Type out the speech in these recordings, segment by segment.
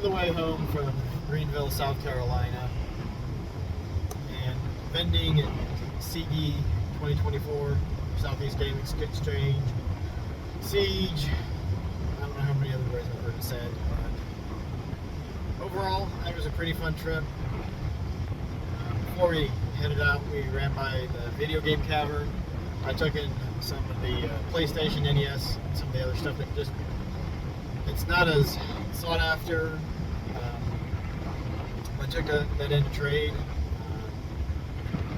on the way home from Greenville, South Carolina, and vending at SEGE 2024, Southeast Gaming Exchange, SEGE. I don't know how many other ways I've heard it said, but overall, it was a pretty fun trip. Before we headed out, we ran by the video game cavern. I took in some of the PlayStation, NES, and some of the other stuff that just, it's not as sought after. I took that into trade,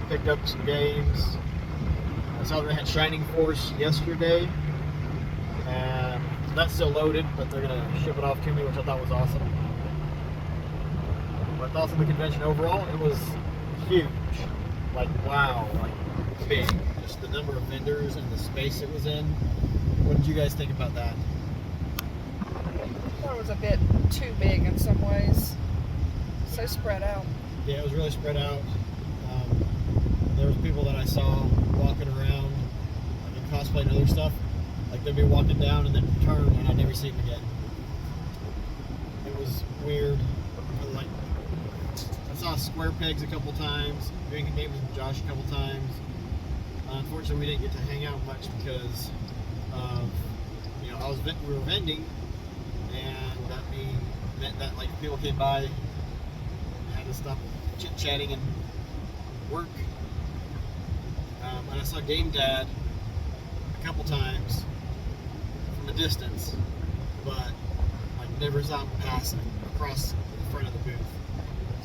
picked up some games. I saw they had Shining Force yesterday, and that's still loaded, but they're going to ship it off to me, which I thought was awesome. My thoughts on the convention overall, it was huge. Like, wow, like big. Just the number of vendors and the space it was in. What did you guys think about that? I thought it was a bit too big in some ways. So spread out. Yeah, it was really spread out. There was people that I saw walking around in cosplay and other stuff. Like they'd be walking down and then turn and I'd never see them again. It was weird. Like, I saw Square Pegs a couple times, drinking games with Josh a couple times. Unfortunately, we didn't get to hang out much because of, we were vending, and that meant that like people came by, and had to stop chit-chatting and work. And I saw Game Dad a couple times from a distance, but like never saw him passing across the front of the booth.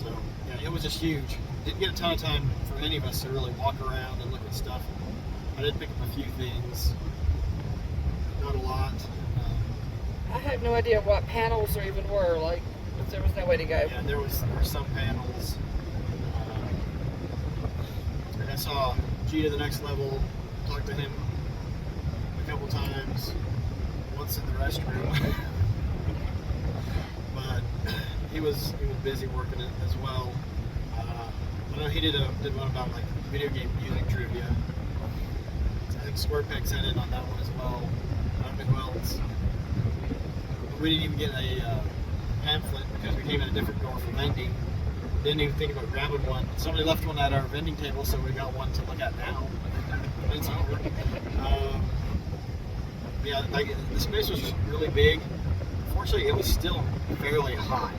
So yeah, it was just huge. Didn't get a ton of time for any of us to really walk around and look at stuff. I did pick up a few things, not a lot. I had no idea what panels there even were. Like, there was no way to go. Yeah, there were some panels. And I saw G to the Next Level. Talked to him a couple times. Once in the restroom. But he was busy working it as well. I know he did one about like video game music trivia. I think SquarePeg sent in on that one as well. I don't know who else. But we didn't even get a pamphlet because we came in a different door for vending. Didn't even think about grabbing one. Somebody left one at our vending table, so we got one to look at now. It's over. Yeah, like the space was really big. Fortunately, it was still fairly hot.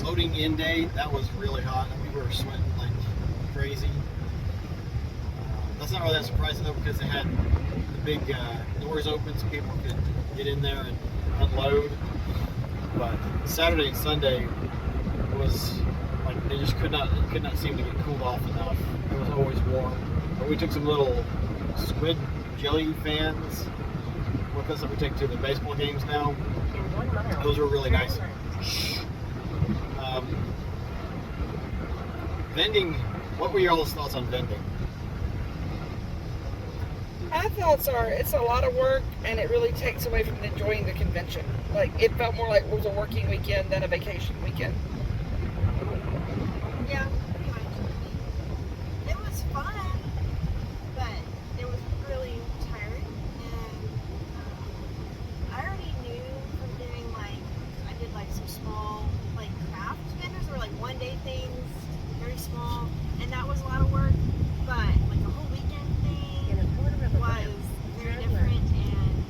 Loading in day, that was really hot. We were sweating like crazy. That's not really that surprising though, because they had the big doors open so people could get in there and unload. But Saturday and Sunday was like they just could not seem to get cooled off enough. It was always warm. But we took some little squid jelly fans with us that we take to the baseball games now. Those were really nice. Vending, what were your all's thoughts on vending? My thoughts are it's a lot of work and it really takes away from enjoying the convention. Like, it felt more like it was a working weekend than a vacation weekend. Yeah, pretty much. It was fun, but it was really tiring. And I already knew from doing I did some small craft vendors or one-day things, very small, and that was a lot of work. But a whole weekend thing was very different and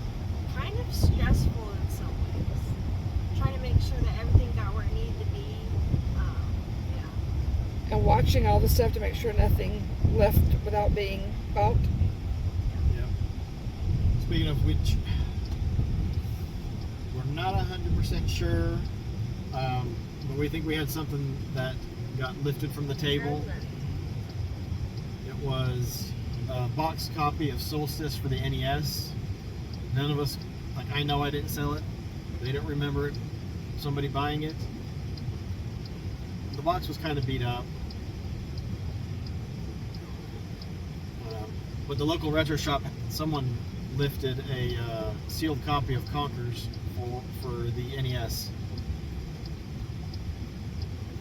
kind of stressful in some ways. Trying to make sure that everything got where it needed to be. Yeah. And watching all the stuff to make sure nothing left without being bought. Yeah. Speaking of which, we're not 100% sure, but we think we had something that got lifted from the table. It was a box copy of Solstice for the NES. None of us, I know I didn't sell it. They don't remember it. Somebody buying it. The box was kind of beat up. But the local retro shop, someone lifted a sealed copy of Conkers for the NES.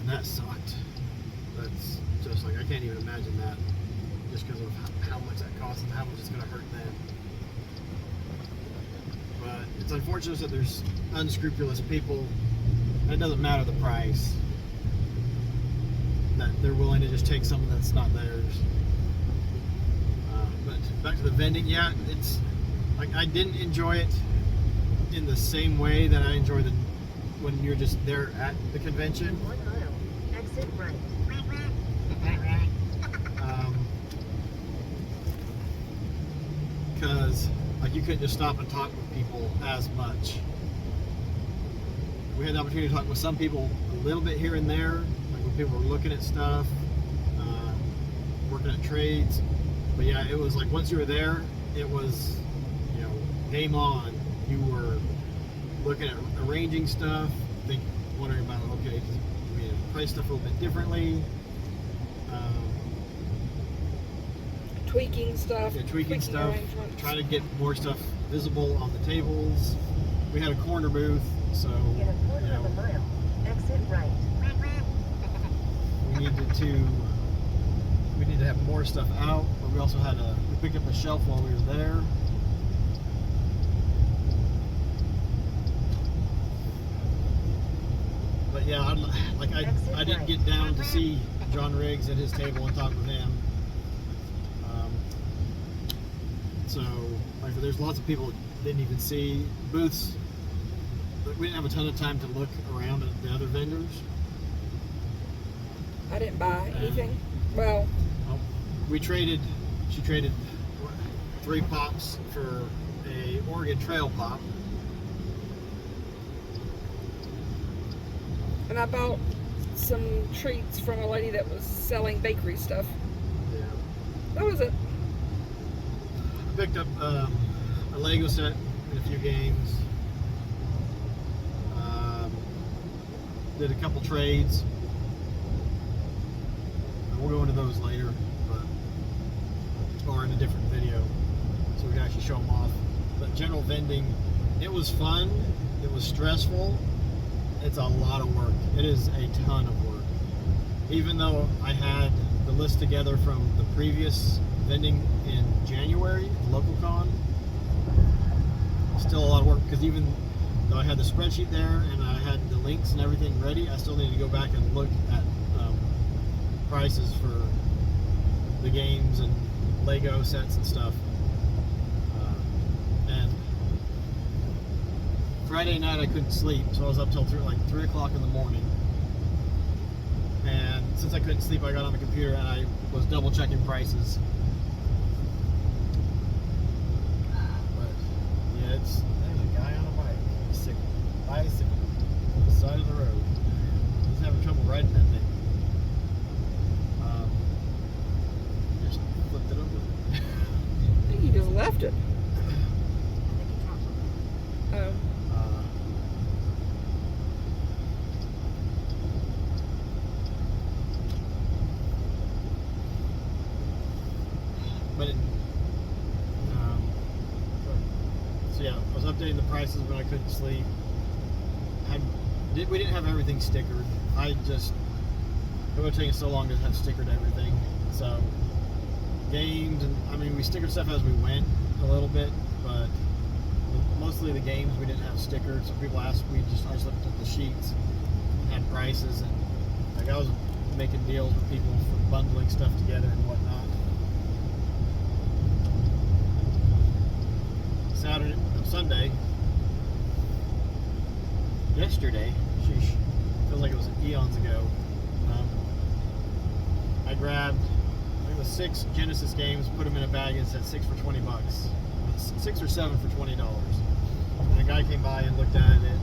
And that sucked. That's just I can't even imagine that. Just because of how much that costs and how much it's going to hurt them. But But it's unfortunate that there's unscrupulous people, and it doesn't matter the price, that they're willing to just take something that's not theirs. But back to the vending, yeah, it's like I didn't enjoy it in the same way that I enjoy when you're just there at the convention. 1 mile, exit right. Because like you couldn't just stop and talk with people as much. We had the opportunity to talk with some people a little bit here and there, like when people were looking at stuff, working at trades. But yeah, it was like once you were there, it was, you know, game on. You were looking at arranging stuff, wondering about, okay, we need to price stuff a little bit differently. Tweaking stuff. Yeah, tweaking stuff, arrangements. trying to get more stuff visible on the tables. We had a corner booth, so In a quarter you of a know, mile, exit right. we needed to have more stuff out, but we also had we picked up a shelf while we were there. But yeah, I didn't get down to see John Riggs at his table and talk with him. So like, there's lots of people that didn't even see booths, but we didn't have a ton of time to look around at the other vendors. I didn't buy anything. Well, She traded 3 pops for a Oregon Trail pop. and I bought some treats from a lady that was selling bakery stuff. Yeah. That was it. I picked up a Lego set and a few games. Did a couple trades. We'll go into those later, or in a different video, so we can actually show them off. But general vending, it was fun. It was stressful. It's a lot of work. It is a ton of work. Even though I had the list together from the previous vending in January, local con, still a lot of work, because even though I had the spreadsheet there and I had the links and everything ready, I still need to go back and look at prices for the games and Lego sets and stuff. And Friday night I couldn't sleep, so I was up till 3 o'clock in the morning. And since I couldn't sleep, I got on the computer and I was double checking prices. But yeah, there's a guy on a bicycle on the side of the road. He's having trouble riding that thing. Just flipped it over. I think he just left it. Oh. But so yeah, I was updating the prices when I couldn't sleep. We didn't have everything stickered. It would have taken so long to have stickered everything. So games, and we stickered stuff as we went a little bit, but mostly the games we didn't have stickered. So people asked, I just looked at the sheets and had prices, and I was making deals with people for bundling stuff together and whatnot. Yesterday, sheesh, feels like it was eons ago. I grabbed, I think it was 6 Genesis games, put them in a bag, and said 6 for $20. 6 or 7 for $20. And a guy came by and looked at it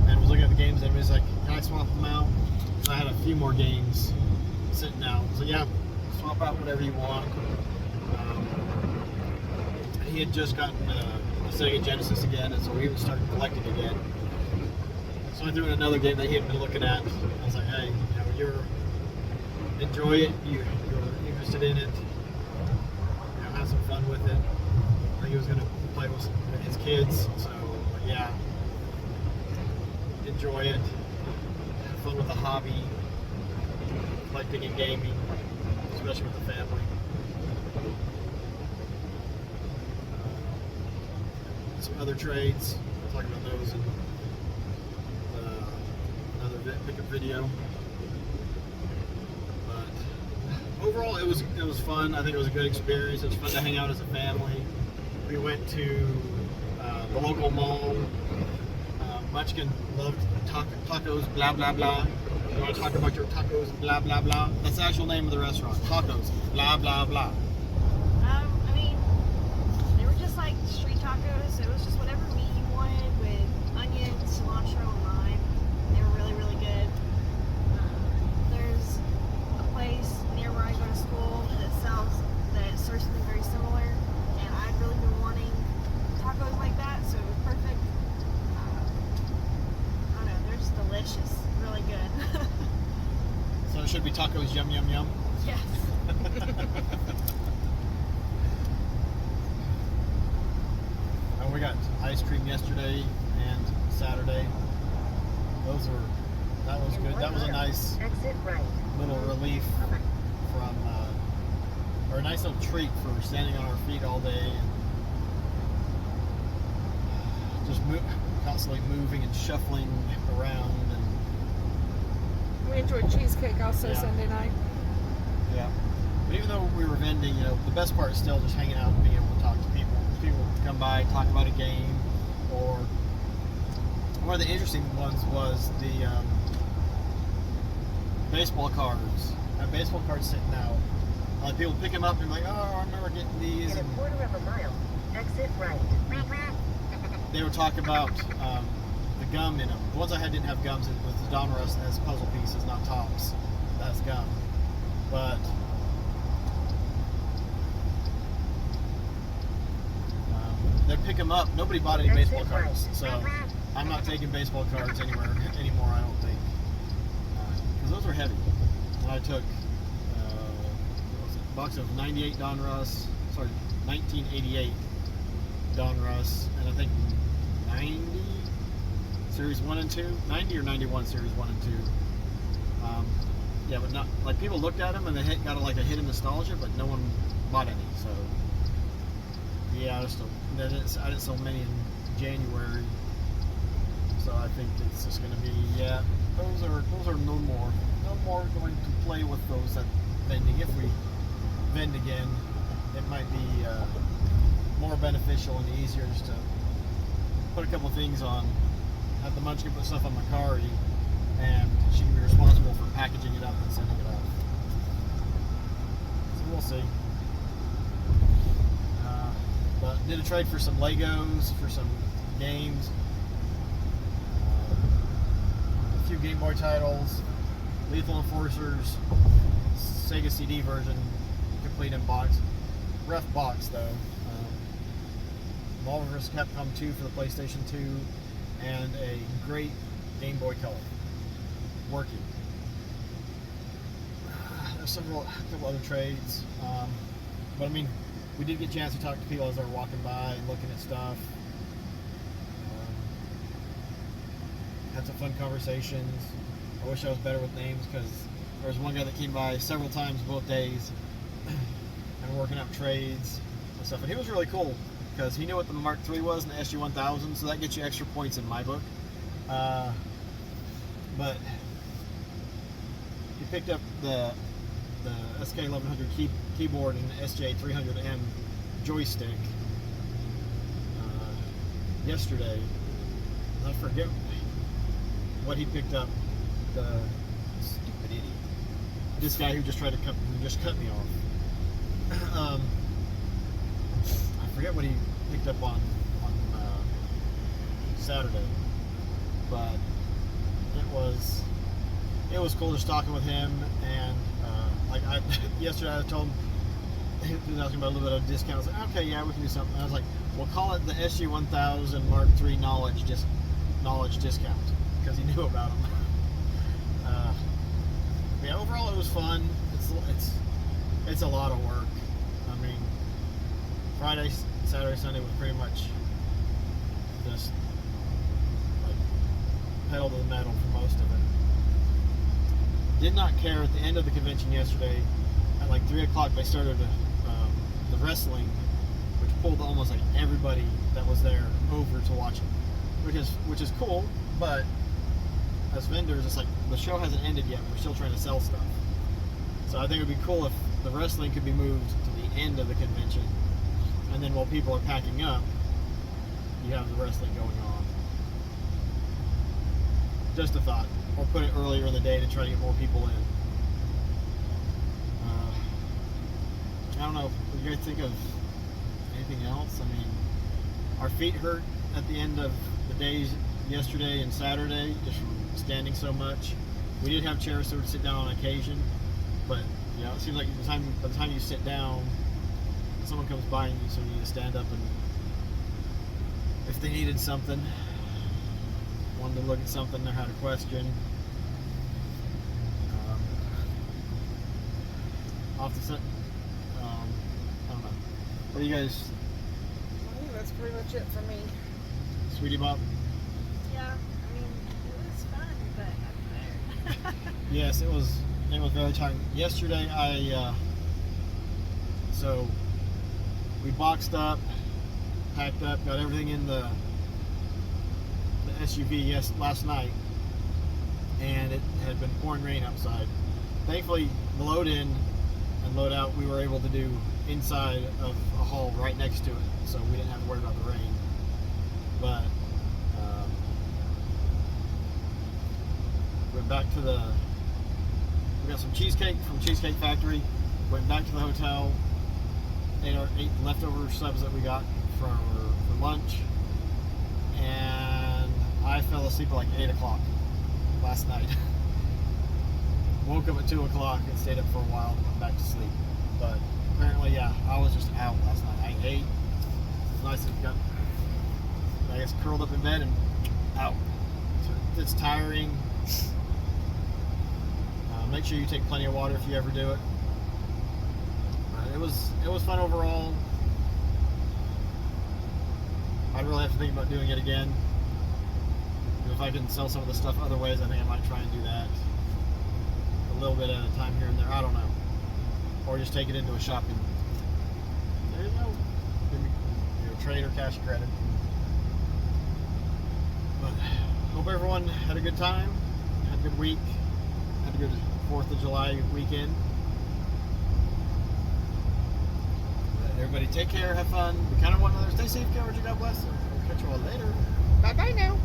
and was looking at the games, and he was like, "Can I swap them out?" And I had a few more games sitting out. So yeah, swap out whatever you want. He had just gotten a SEGE Genesis again, and so he was starting collecting again. So I threw in another game that he had been looking at. I was like, "Hey, you're enjoy it. You're interested in it. Have some fun with it." I think he was going to play with his kids, so yeah, enjoy it. Have fun with the hobby, collecting and gaming, especially with the family. Some other trades. talk about those in another pickup video. But overall, it was fun. I think it was a good experience. It was fun to hang out as a family. We went to the local mall. Munchkin loved tacos, blah blah blah. You want to talk about your tacos, blah blah blah? That's the actual name of the restaurant. Tacos, blah blah blah. I mean, they were just like street tacos. It was just whatever meat you wanted with onions, cilantro, and lime. They were really, really good. There's a place near where I go to school that serves something very similar, and I'd really been wanting tacos like that, so it was perfect. I don't know, they're just delicious, really good. So it should be tacos, yum yum yum. Yes. We got ice cream yesterday and Saturday. That was good. That was a nice Exit right. little relief from, or a nice little treat for standing on our feet all day and just constantly moving and shuffling around. And We enjoyed cheesecake also Yeah. Sunday night. yeah, but even though we were vending, the best part is still just hanging out and being able to talk to people. People would come by, talk about a game, or one of the interesting ones was the baseball cards. I have baseball cards sitting out. People pick them up and be like, oh, I remember getting these. In a And quarter of a mile, exit right. they would talk about the gum in them. The ones I had didn't have gums. It was the Donruss as puzzle pieces, not tops. That's gum. But they'd pick them up. Nobody bought any baseball cards, so I'm not taking baseball cards anywhere anymore. I don't think, because those were heavy. And I took what was it, a box of 98 Donruss, sorry, 1988 Donruss, and I think 90 Series 1 and 2, 90 or 91 Series 1 and 2. Yeah, but not like people looked at them and they got like a hit of nostalgia, but no one bought any. So yeah, I didn't sell many in January, so I think it's just going to be those are no more going to play with those at vending. If we vend again, it might be more beneficial and easier just to put a couple things on, have the Munchkin put stuff on my car already, and she can be responsible for packaging it up and sending it off. So we'll see. But did a trade for some Legos, for some games, a few Game Boy titles, Lethal Enforcers, Sega CD version, complete in box. Rough box though. Marvel vs. Capcom 2 for the PlayStation 2, and a great Game Boy Color. Working. There's a couple other trades, but I mean, we did get a chance to talk to people as they were walking by and looking at stuff. Had some fun conversations. I wish I was better with names because there was one guy that came by several times both days and working out trades and stuff. And he was really cool because he knew what the Mark III was and the SG-1000, so that gets you extra points in my book. But he picked up the SK1100 keyboard and the SJ300M joystick yesterday. I forget what he picked up. The stupid idiot. This guy who just tried to cut me off. I forget what he picked up on Saturday, but it was cool just talking with him, and yesterday I told him, he was asking about a little bit of discount. I was like, okay, yeah, we can do something. I was like, we'll call it the SG-1000 Mark III knowledge discount, because he knew about them. Yeah, overall it was fun. It's a lot of work. I mean, Friday, Saturday, Sunday was pretty much just like pedal to the metal for most of it. Did not care at the end of the convention yesterday. At like 3 o'clock, they started the wrestling, which pulled almost like everybody that was there over to watch it. which is cool, but as vendors, it's like the show hasn't ended yet. We're still trying to sell stuff. So I think it would be cool if the wrestling could be moved to the end of the convention, and then while people are packing up, you have the wrestling going on. Just a thought. Or put it earlier in the day to try to get more people in. I don't know. What you guys think of anything else? I mean, our feet hurt at the end of the days yesterday and Saturday just from standing so much. We did have chairs so we would sit down on occasion, but yeah, it seems like by the time you sit down, someone comes by and you so you need to stand up, and if they needed something, wanted to look at something or had a question. Off the set. I don't know. What do you guys, I think that's pretty much it for me. Sweetie Bob? Yeah, I mean, it was fun, but I'm tired. Yes, it was very tiring. Yesterday, so we boxed up, packed up, got everything in the SUV last night, and it had been pouring rain outside. Thankfully, the load in and load out we were able to do inside of a hall right next to it, so we didn't have to worry about the rain. But went back to we got some cheesecake from Cheesecake Factory, went back to the hotel, ate the leftover subs that we got for lunch, and I fell asleep at like 8 o'clock last night. Woke up at 2 o'clock and stayed up for a while and went back to sleep. But apparently, yeah, I was just out last night. I ate. It was nice and got, I guess, curled up in bed and out. So it's tiring. Make sure you take plenty of water if you ever do it. It was fun overall. I'd really have to think about doing it again. If I can sell some of the stuff other ways, I think I might try and do that. A little bit at a time here and there. I don't know. Or just take it into a shopping. There you go. Trade or cash credit. But hope everyone had a good time. Had a good week. Had a good 4th of July weekend. Everybody take care, have fun. We kind of want another stay safe, God bless. We'll catch you all later. Bye bye now.